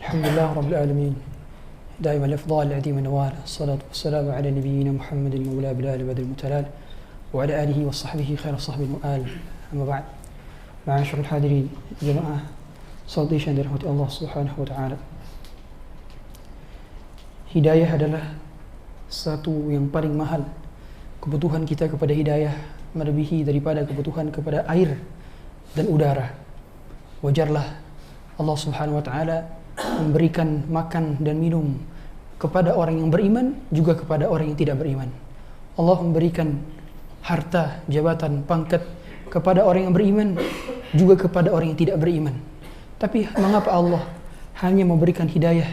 الحمد لله رب العالمين دائما الإفضال العظيم النوال الصلاة والسلام على نبينا محمد المولى بلال بدر المتلال وعلى آله وصحبه خير الصحب المؤال. أما بعد، معاشر الحاضرين جماعة صلاتي dan dirahmati Allah Subhanahu wa taala. Hidayah adalah satu yang paling mahal. Kebutuhan kita kepada hidayah melebihi daripada kebutuhan kepada air dan udara. Wajarlah Allah Subhanahu wa taala memberikan makan dan minum kepada orang yang beriman juga kepada orang yang tidak beriman. Allah memberikan harta, jabatan, pangkat kepada orang yang beriman juga kepada orang yang tidak beriman. Tapi mengapa Allah hanya memberikan hidayah,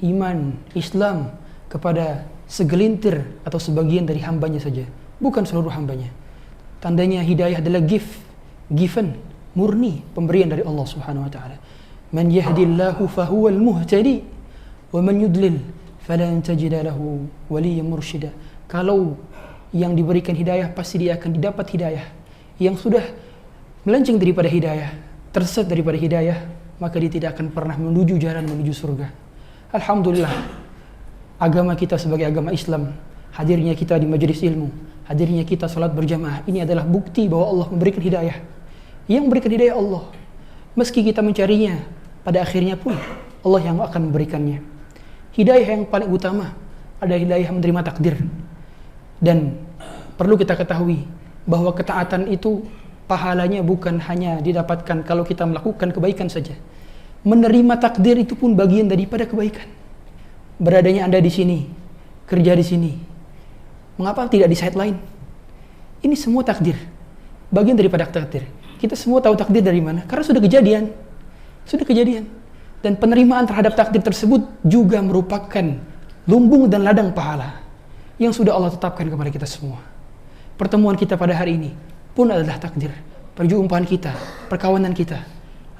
iman, Islam kepada segelintir atau sebagian dari hambanya saja, bukan seluruh hambanya? Tandanya hidayah adalah given, murni, pemberian dari Allah Subhanahu wa taala. Man yahdillahu fahuwal muhtadi wa man yudlil falan tajida lahu waliyyan mursyida. Kalau yang diberikan hidayah pasti dia akan didapat hidayah. Yang sudah melenceng daripada hidayah, tersesat daripada hidayah, maka dia tidak akan pernah menuju jalan menuju surga. Alhamdulillah, agama kita sebagai agama Islam, hadirnya kita di majelis ilmu, hadirnya kita salat berjamaah, ini adalah bukti bahwa Allah memberikan hidayah. Yang memberikan hidayah Allah. Meski kita mencarinya, pada akhirnya pun Allah yang akan memberikannya. Hidayah yang paling utama adalah hidayah menerima takdir. Dan perlu kita ketahui bahwa ketaatan itu pahalanya bukan hanya didapatkan kalau kita melakukan kebaikan saja. Menerima takdir itu pun bagian daripada kebaikan. Beradanya Anda di sini, kerja di sini, mengapa tidak di site lain? Ini semua takdir, bagian daripada takdir. Kita semua tahu takdir dari mana? Karena sudah kejadian. Dan penerimaan terhadap takdir tersebut juga merupakan lumbung dan ladang pahala yang sudah Allah tetapkan kepada kita semua. Pertemuan kita pada hari ini pun adalah takdir. Perjumpaan kita, perkawanan kita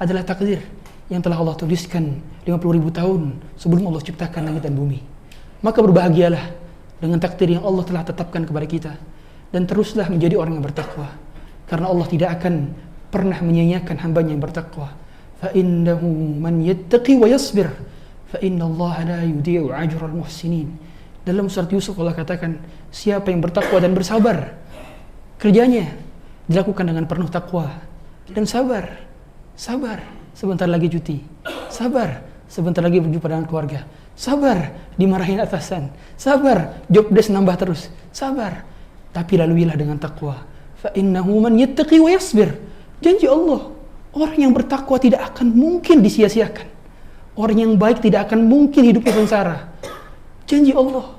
adalah takdir yang telah Allah tuliskan 50.000 tahun sebelum Allah ciptakan langit dan bumi. Maka berbahagialah dengan takdir yang Allah telah tetapkan kepada kita, dan teruslah menjadi orang yang bertakwa. Karena Allah tidak akan pernah menyia-nyiakan hambanya yang bertakwa. Fa innahu man yattaqi wa yasbir fa innallaha la yudhi'u ajral muhsinin. Dalam surat Yusuf Allah katakan, siapa yang bertakwa dan bersabar, kerjanya dilakukan dengan penuh takwa dan sabar. Sebentar lagi cuti. Sabar, sebentar lagi berjumpa dengan keluarga. Sabar, dimarahin atasan. Sabar, job desk nambah terus. Sabar, tapi laluilah dengan takwa. Fa innahu man yattaqi wa yasbir. Janji Allah, orang yang bertakwa tidak akan mungkin disia-siakan. Orang yang baik tidak akan mungkin hidupnya sengsara. Janji Allah.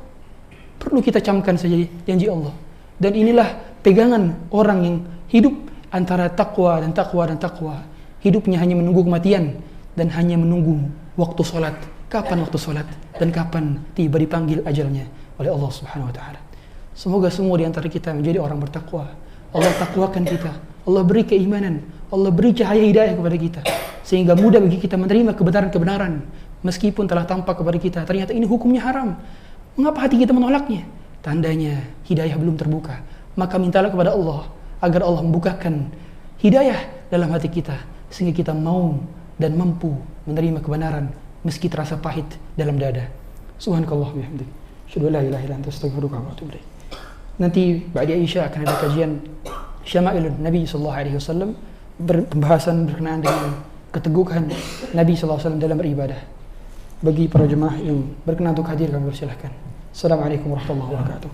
Perlu kita camkan saja janji Allah. Dan inilah pegangan orang yang hidup antara takwa dan takwa. Hidupnya hanya menunggu kematian dan hanya menunggu waktu sholat. Kapan waktu sholat dan kapan tiba dipanggil ajalnya oleh Allah Subhanahu wa taala. Semoga semua di antara kita menjadi orang bertakwa. Allah takwakan kita, Allah beri keimanan, Allah beri cahaya hidayah kepada kita, sehingga mudah bagi kita menerima kebenaran-kebenaran meskipun telah tampak kepada kita ternyata ini hukumnya haram. Mengapa hati kita menolaknya? Tandanya hidayah belum terbuka. Maka mintalah kepada Allah agar Allah membukakan hidayah dalam hati kita, sehingga kita mau dan mampu menerima kebenaran meski terasa pahit dalam dada. Subhanakallah wa bihamdik, asyhadu an la ilaha illa anta, astaghfiruka wa atubu ilaik. Nanti ba'da Isya akan ada kajian Syama'ilun Nabi sallallahu alaihi wasallam, pembahasan berkenaan dengan keteguhan Nabi sallallahu alaihi wasallam dalam beribadah. Bagi para jemaah yang berkenan untuk hadir, kami persilahkan. Assalamualaikum warahmatullahi wabarakatuh.